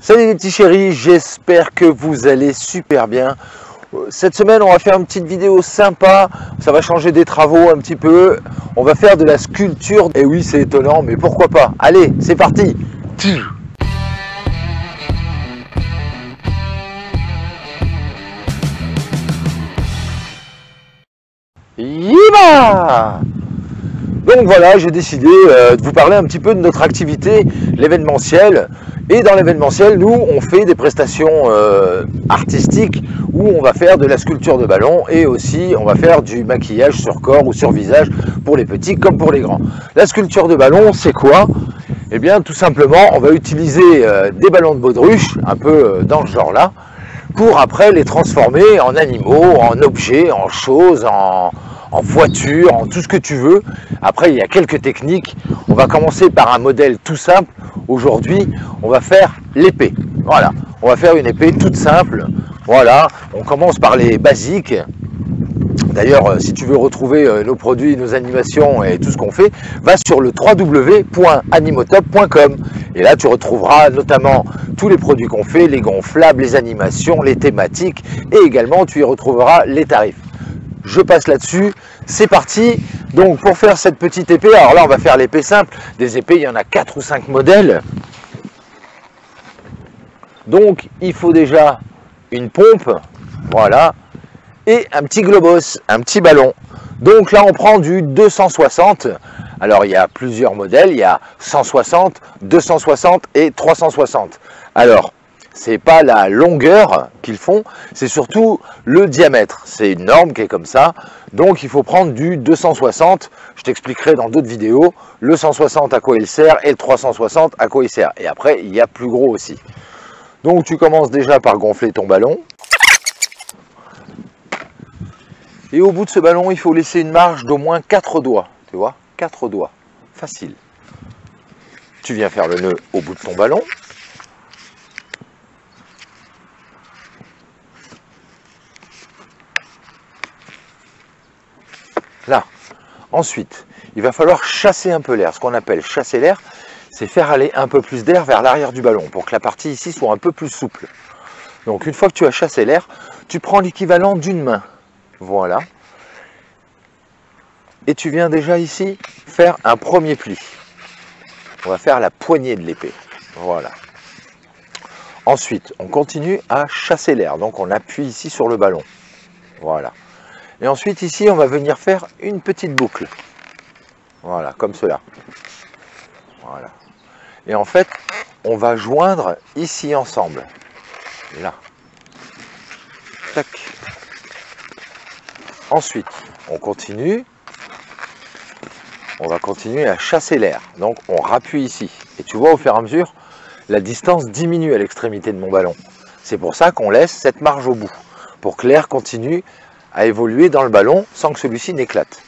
Salut les petits chéris, j'espère que vous allez super bien. Cette semaine, on va faire une petite vidéo sympa, ça va changer des travaux un petit peu. On va faire de la sculpture, et oui c'est étonnant, mais pourquoi pas. Allez, c'est parti. Yiba! Donc voilà, j'ai décidé de vous parler un petit peu de notre activité, l'événementiel. Et dans l'événementiel, nous, on fait des prestations artistiques où on va faire de la sculpture de ballon et aussi on va faire du maquillage sur corps ou sur visage pour les petits comme pour les grands. La sculpture de ballon, c'est quoi? Eh bien, tout simplement, on va utiliser des ballons de baudruche, un peu dans ce genre-là, pour après les transformer en animaux, en objets, en choses, en voiture, en tout ce que tu veux. Après, il y a quelques techniques. On va commencer par un modèle tout simple. Aujourd'hui, on va faire l'épée. Voilà, on va faire une épée toute simple. Voilà, on commence par les basiques. D'ailleurs, si tu veux retrouver nos produits, nos animations et tout ce qu'on fait, va sur le www.animotop.com et là tu retrouveras notamment tous les produits qu'on fait, les gonflables, les animations, les thématiques et également tu y retrouveras les tarifs. Je passe là-dessus, c'est parti. Donc pour faire cette petite épée, alors là on va faire l'épée simple. Des épées, il y en a 4 ou 5 modèles. Donc il faut déjà une pompe, voilà, et un petit globos, un petit ballon. Donc là on prend du 260. Alors il y a plusieurs modèles, il y a 160, 260 et 360. Alors c'est pas la longueur qu'ils font, c'est surtout le diamètre. C'est une norme qui est comme ça. Donc il faut prendre du 260. Je t'expliquerai dans d'autres vidéos le 160 à quoi il sert et le 360 à quoi il sert. Et après il y a plus gros aussi. Donc tu commences déjà par gonfler ton ballon. Et au bout de ce ballon, il faut laisser une marge d'au moins 4 doigts. Tu vois, 4 doigts. Facile. Tu viens faire le nœud au bout de ton ballon. Là. Ensuite, il va falloir chasser un peu l'air. Ce qu'on appelle chasser l'air, c'est faire aller un peu plus d'air vers l'arrière du ballon pour que la partie ici soit un peu plus souple. Donc une fois que tu as chassé l'air, tu prends l'équivalent d'une main. Voilà. Et tu viens déjà ici faire un premier pli. On va faire la poignée de l'épée. Voilà. Ensuite, on continue à chasser l'air. Donc on appuie ici sur le ballon. Voilà. Et ensuite ici, on va venir faire une petite boucle. Voilà, comme cela. Voilà. Et en fait, on va joindre ici ensemble. Là. Tac. Ensuite, on continue. On va continuer à chasser l'air. Donc, on rappuie ici. Et tu vois, au fur et à mesure, la distance diminue à l'extrémité de mon ballon. C'est pour ça qu'on laisse cette marge au bout. Pour que l'air continue à évoluer dans le ballon sans que celui-ci n'éclate.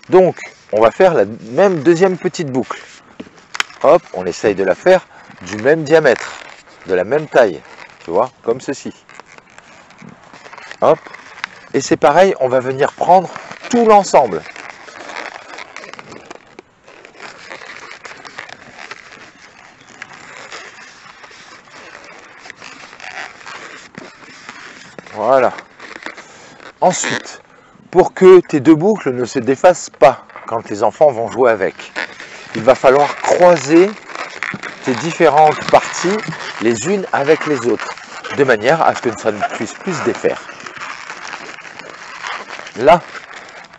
Donc, on va faire la même deuxième petite boucle. Hop, on essaye de la faire du même diamètre, de la même taille. Tu vois, comme ceci. Hop. Et c'est pareil, on va venir prendre tout l'ensemble. Voilà. Ensuite, pour que tes deux boucles ne se défassent pas quand les enfants vont jouer avec, il va falloir croiser tes différentes parties les unes avec les autres, de manière à ce que ça ne puisse plus se défaire. Là,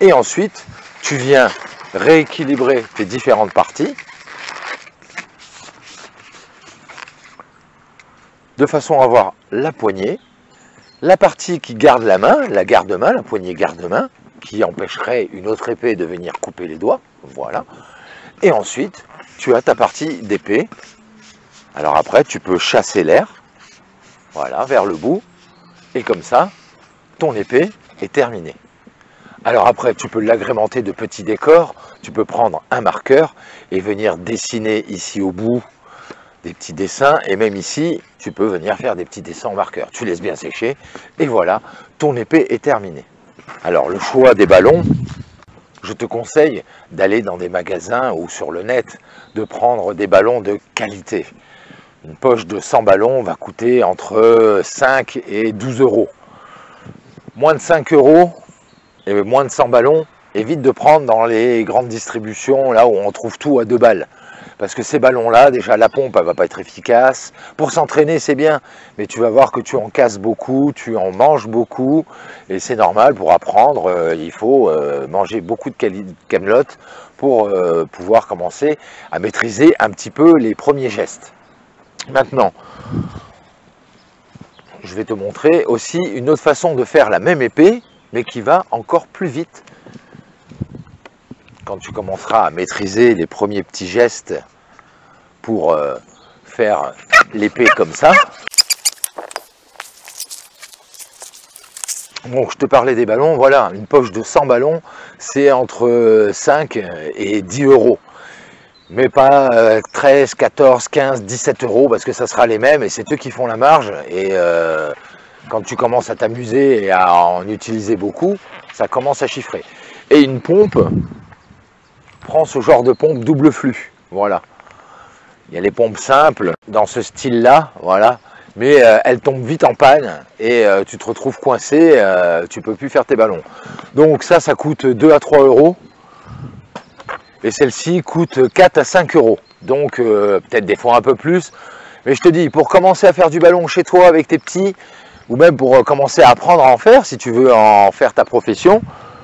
et ensuite, tu viens rééquilibrer tes différentes parties de façon à avoir la poignée, la partie qui garde la main, la garde-main, la poignée garde-main, qui empêcherait une autre épée de venir couper les doigts, voilà. Et ensuite, tu as ta partie d'épée. Alors après, tu peux chasser l'air, voilà, vers le bout, et comme ça, ton épée est terminée. Alors après, tu peux l'agrémenter de petits décors, tu peux prendre un marqueur et venir dessiner ici au bout des petits dessins, et même ici, tu peux venir faire des petits dessins en marqueur. Tu laisses bien sécher, et voilà, ton épée est terminée. Alors, le choix des ballons, je te conseille d'aller dans des magasins ou sur le net, de prendre des ballons de qualité. Une poche de 100 ballons va coûter entre 5 et 12 euros. Moins de 5 euros et moins de 100 ballons, évite de prendre dans les grandes distributions, là où on trouve tout à 2 balles. Parce que ces ballons-là, déjà la pompe, elle va pas être efficace. Pour s'entraîner, c'est bien, mais tu vas voir que tu en casses beaucoup, tu en manges beaucoup, et c'est normal, pour apprendre, il faut manger beaucoup de camelotes pour pouvoir commencer à maîtriser un petit peu les premiers gestes. Maintenant, je vais te montrer aussi une autre façon de faire la même épée, mais qui va encore plus vite. Quand tu commenceras à maîtriser les premiers petits gestes pour faire l'épée comme ça. Bon, je te parlais des ballons, voilà, une poche de 100 ballons, c'est entre 5 et 10 euros. Mais pas 13, 14, 15, 17 euros, parce que ça sera les mêmes, et c'est eux qui font la marge. Et quand tu commences à t'amuser et à en utiliser beaucoup, ça commence à chiffrer. Et une pompe, prends ce genre de pompe double flux, voilà. Il y a les pompes simples dans ce style-là, voilà, mais elles tombent vite en panne et tu te retrouves coincé, tu peux plus faire tes ballons. Donc ça coûte 2 à 3 euros et celle-ci coûte 4 à 5 euros. Donc peut-être des fois un peu plus, mais je te dis, pour commencer à faire du ballon chez toi avec tes petits, ou même pour commencer à apprendre à en faire, si tu veux en faire ta profession,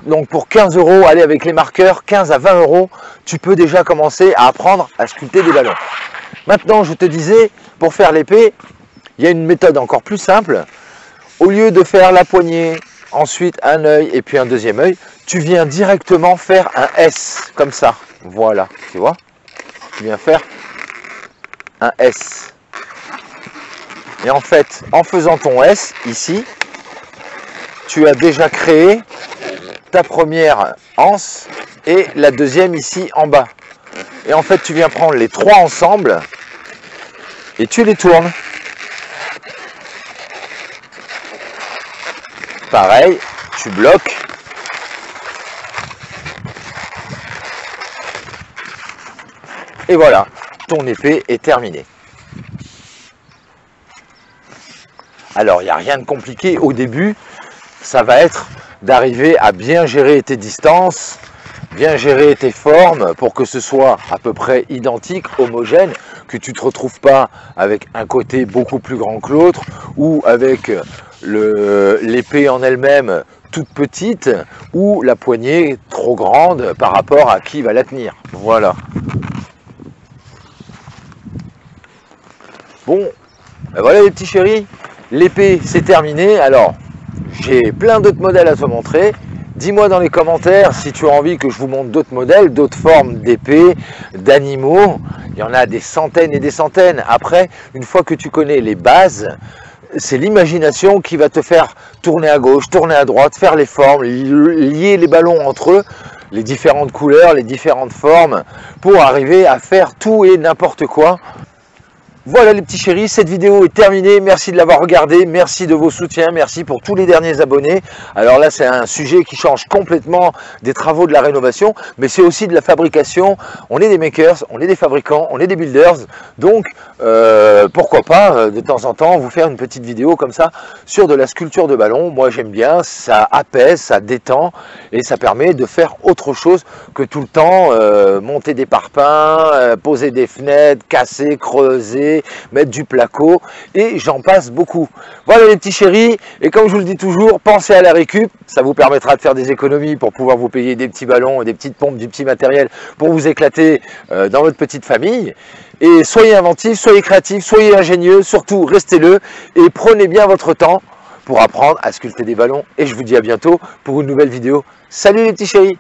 donc pour 15 euros, allez avec les marqueurs, 15 à 20 euros, tu peux déjà commencer à apprendre à sculpter des ballons. Maintenant, je te disais, pour faire l'épée, il y a une méthode encore plus simple. Au lieu de faire la poignée, ensuite un œil et puis un deuxième œil, tu viens directement faire un S, comme ça. Voilà, tu vois? Tu viens faire un S. Et en fait, en faisant ton S, ici, tu as déjà créé ta première anse et la deuxième ici en bas. Et en fait, tu viens prendre les trois ensemble et tu les tournes. Pareil, tu bloques. Et voilà, ton épée est terminée. Alors, il n'y a rien de compliqué au début. Ça va être d'arriver à bien gérer tes distances, bien gérer tes formes pour que ce soit à peu près identique, homogène, que tu ne te retrouves pas avec un côté beaucoup plus grand que l'autre ou avec l'épée en elle-même toute petite ou la poignée trop grande par rapport à qui va la tenir. Voilà. Bon, ben voilà les petits chéris, l'épée c'est terminé. Alors, j'ai plein d'autres modèles à te montrer. Dis-moi dans les commentaires si tu as envie que je vous montre d'autres modèles, d'autres formes d'épées, d'animaux. Il y en a des centaines et des centaines. Après, une fois que tu connais les bases, c'est l'imagination qui va te faire tourner à gauche, tourner à droite, faire les formes, lier les ballons entre eux, les différentes couleurs, les différentes formes, pour arriver à faire tout et n'importe quoi. Voilà les petits chéris, cette vidéo est terminée, merci de l'avoir regardé, merci de vos soutiens, merci pour tous les derniers abonnés. Alors là c'est un sujet qui change complètement des travaux de la rénovation, mais c'est aussi de la fabrication. On est des makers, on est des fabricants, on est des builders, donc pourquoi pas de temps en temps vous faire une petite vidéo comme ça sur de la sculpture de ballon. Moi j'aime bien, ça apaise, ça détend et ça permet de faire autre chose que tout le temps monter des parpaings, poser des fenêtres, casser, creuser, mettre du placo et j'en passe beaucoup. Voilà les petits chéris, et comme je vous le dis toujours, pensez à la récup, ça vous permettra de faire des économies pour pouvoir vous payer des petits ballons, des petites pompes, du petit matériel pour vous éclater dans votre petite famille. Et soyez inventifs, soyez créatifs, soyez ingénieux, surtout restez-le et prenez bien votre temps pour apprendre à sculpter des ballons. Et je vous dis à bientôt pour une nouvelle vidéo. Salut les petits chéris.